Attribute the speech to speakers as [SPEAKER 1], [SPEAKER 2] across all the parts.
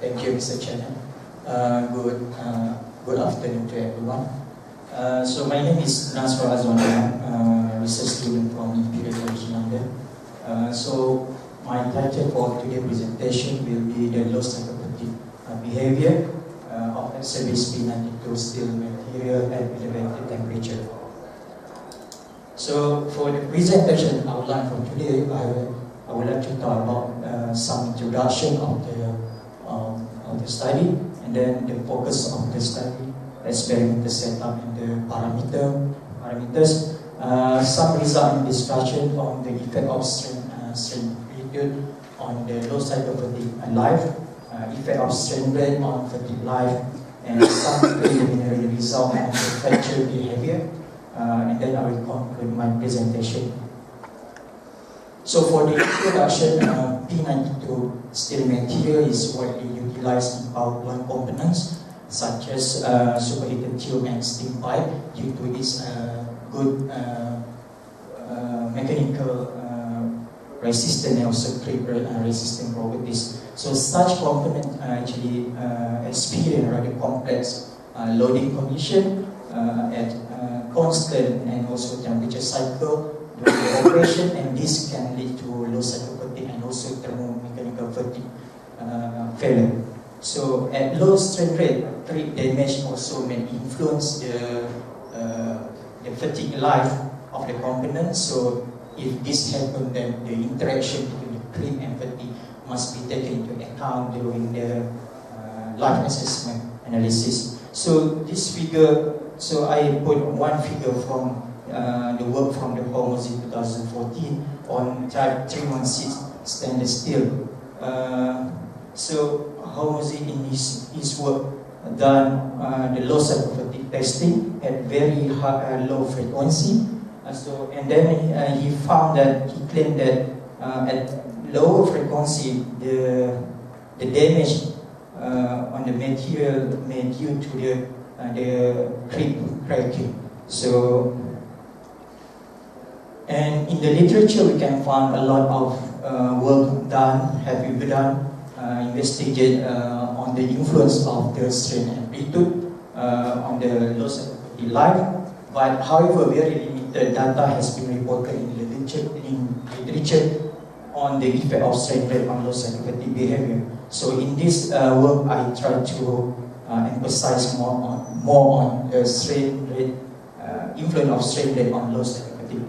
[SPEAKER 1] Thank you, Mr. Chairman. Good afternoon to everyone. So my name is Nasra Azwan, research student from Imperial College London. So my title for today's presentation will be the low psychopathic behavior of service P92 steel material at elevated temperature. So for the presentation outline for today, I would like to talk about some introduction of the study, and then the focus of the study, experimental setup and the parameters, some result in discussion on the effect of strain amplitude on the low psychopathic life, effect of strain rate on fatigue life, and some preliminary result on the fracture behavior, and then I will conclude my presentation. So for the introduction, P92 steel material is widely utilized in power plant components such as superheated tube and steam pipe due to its good mechanical resistance and also creep resistant properties. So such components actually experience rather complex loading condition at constant and also temperature cycle during the operation, and this can lead to low psychopathic and also thermomechanical fatigue failure. So at low strain rate, creep damage also may influence the fatigue life of the component. So if this happens, then the interaction between the creep and fatigue must be taken into account during the life assessment analysis. So this figure, so I put one figure from the work from the Hormozy 2014 on type 316 stainless steel. So Hormozy in his work done the low psychopathic testing at very high, low frequency. And then he found that, he claimed that at lower frequency the damage on the material may due to the creep cracking. So, and in the literature we can find a lot of work done, investigate on the influence of the strain amplitude on the low psychopathic life. But however, very limited data has been reported in literature on the effect of strain rate on low psychopathic behavior. So in this work, I try to emphasize more on the strain rate, influence of strain rate on low psychopathic.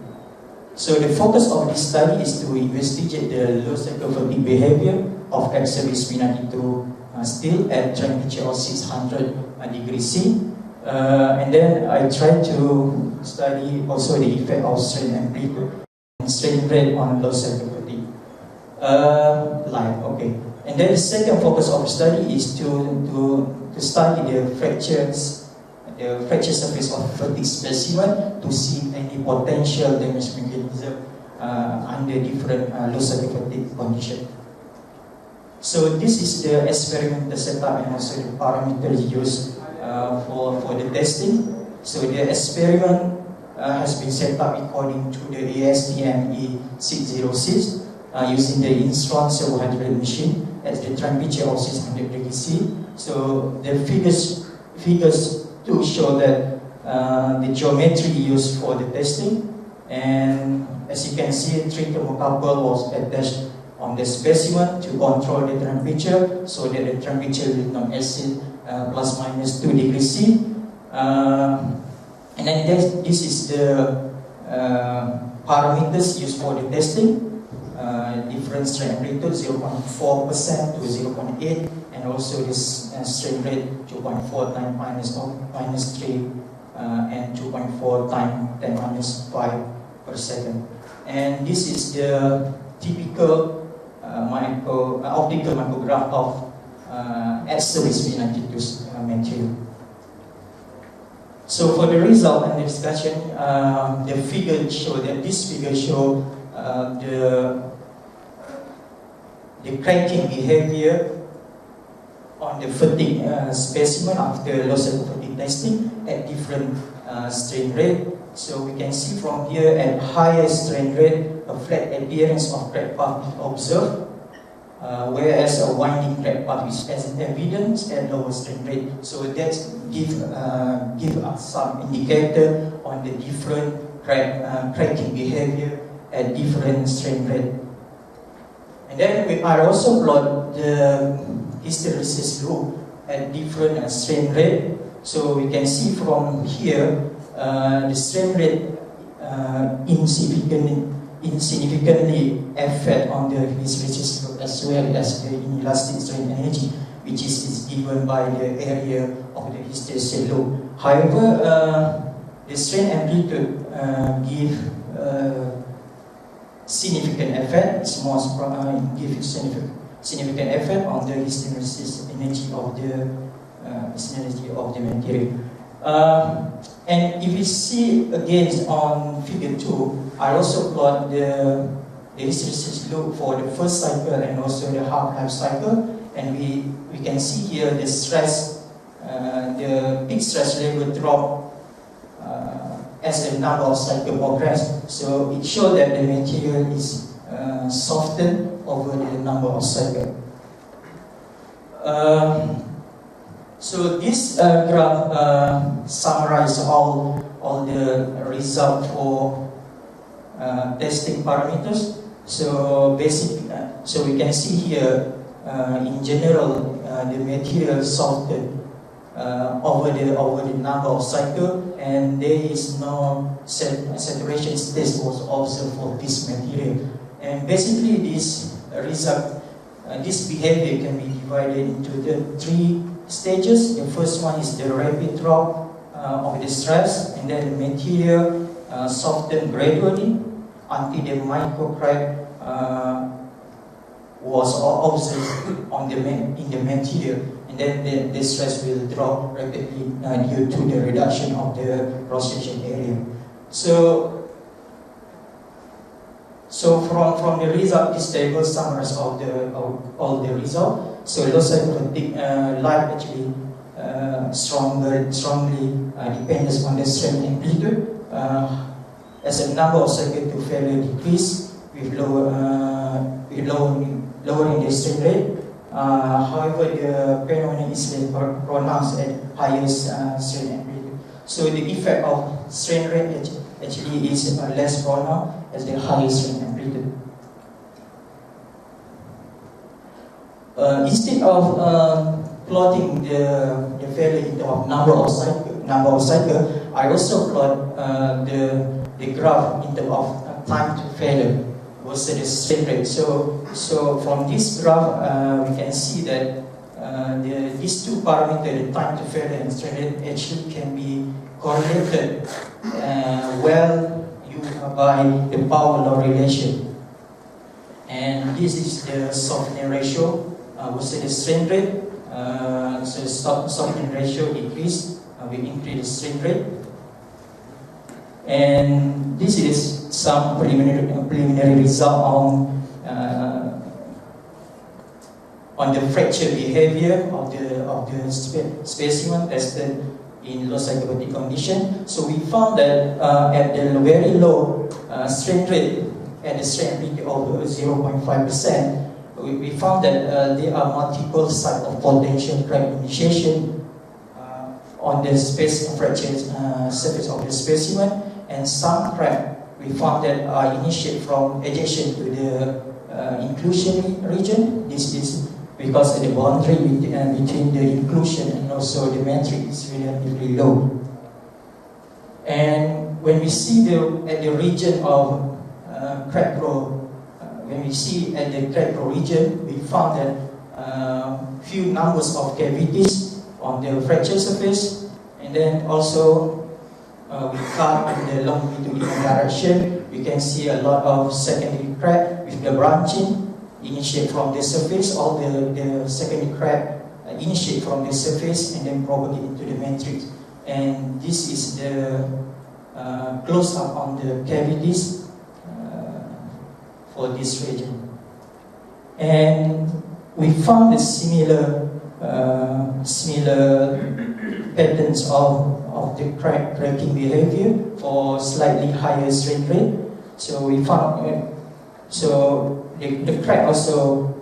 [SPEAKER 1] So the focus of this study is to investigate the low psychopathic behavior of ex-service P92 steel at temperature of 600 degrees C. And then I try to study also the effect of strain amplitude and strain rate on low psychopathic life. Okay. And then the second focus of the study is to study the fracture surface of fatigue specimen to see any potential damage mechanism under different low psychopathic condition. So this is the experimental setup and also the parameters used for the testing. So the experiment has been set up according to the ASTM E606 using the Instron 700 machine at the temperature of 600 degrees C. So the figures to show that the geometry used for the testing, and as you can see, 3 thermocouple was attached on the specimen to control the temperature, so that the temperature will not exceed plus minus 2 degrees C. And then this is the parameters used for the testing. Different strain amplitude 0.4% to 0.8, and also this strain rate 2.4 times minus 3 and 2.4 times 10 minus 5 per second. And this is the typical optical micrograph of ex-service P92 material. So for the result and the discussion, the figure show that this figure show the cracking behavior on the fatigue specimen after low psychopathic testing at different strain rate. So we can see from here at higher strain rate, a flat appearance of crack path is observed. whereas a winding crack path is as evidence at lower strain rate. So that give us some indicator on the different cracking behavior at different strain rate. And then I also plot the hysteresis loop at different strain rate. So we can see from here the strain rate insignificantly affect on the hysteresis loop as well as the inelastic strain energy, which is given by the area of the hysteresis loop. However, the strain amplitude give significant effect. It's most give significant effect on the hysteresis energy of the material. And if we see again on figure 2, I also plot the hysteresis loop for the first cycle and also the half-life cycle, and we can see here the stress, the peak stress level drop as the number of cycles progress. So it shows that the material is softened over the number of cycles. So this graph summarizes all the results for testing parameters. So so we can see here in general the material softened over the number of cycles, and there is no saturation state was observed for this material. And basically this result, this behavior can be divided into the 3 stages. The first one is the rapid drop of the stress, and then the material softened gradually until the micro crack was observed in the material, and then the stress will drop rapidly due to the reduction of the cross-section area. So from the result, this table summarizes all the results. So low cycle fatigue life actually strongly depends on the strain amplitude. As the number of cycles to failure decrease with lowering the strain rate. However, the phenomenon is less pronounced at highest strain amplitude. So the effect of strain rate actually is less pronounced as the highest strain amplitude. Instead of plotting the failure in terms of number of cycles, I also plot the graph in terms of time to failure versus the strain rate. So from this graph, we can see that these 2 parameters, the time to failure and strain rate, actually can be correlated by the power law relation. And this is the softening ratio versus the strain rate. So the softening ratio decrease, we increase the strain rate. And this is some preliminary result on the fracture behavior of the specimen tested in low cyclotic condition. So we found that at the very low strain rate, at the strain amplitude of 0.5%, we found that there are multiple sites of potential crack initiation on the fracture surface of the specimen, and some crack we found that are initiated from ejection to the inclusion region. This is because the boundary between the inclusion and also the matrix is relatively low. And when we see at the region of crack growth, when we see at the crack growth region, we found that few numbers of cavities on the fracture surface, and then also we cut in the longitudinal direction. We can see a lot of secondary crack with the branching initiate from the surface. All the secondary crack initiate from the surface and then propagate into the matrix. And this is the close up on the cavities for this region. And we found a similar patterns of the cracking behavior for slightly higher strain rate. So we found the crack also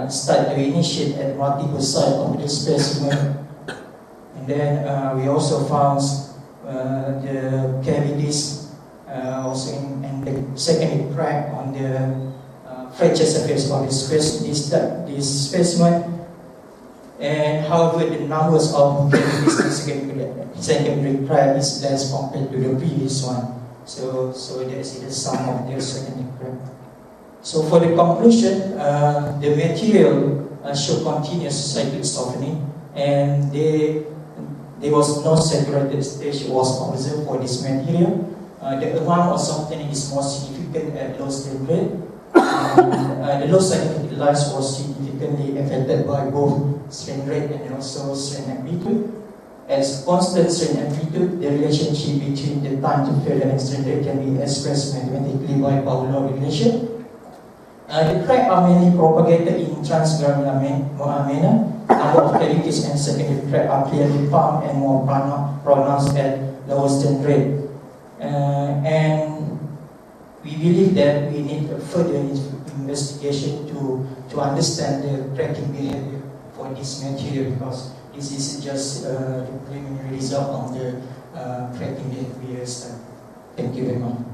[SPEAKER 1] start to initiate at multiple sites of the specimen. And then we also found the cavities also in the secondary crack on the fracture surface of this specimen. And however, the numbers of cavities in secondary crack is less compared to the previous one. So that's the sum of the secondary crack. So for the conclusion, the material show continuous cyclic softening, and there was no saturated stage was observed for this material. The amount of softening is more significant at low strain rate. The low scientific life was significantly affected by both strain rate and also strain amplitude. As constant strain amplitude, the relationship between the time to failure and strain rate can be expressed mathematically by power law relation. The cracks are mainly propagated in transgranular manner. Number of cavities and secondary cracks are clearly found and more pronounced at lower strain rate. And we believe that we need further investigation to understand the cracking behavior for this material, because this is just the preliminary result of the cracking behavior study. Thank you very much.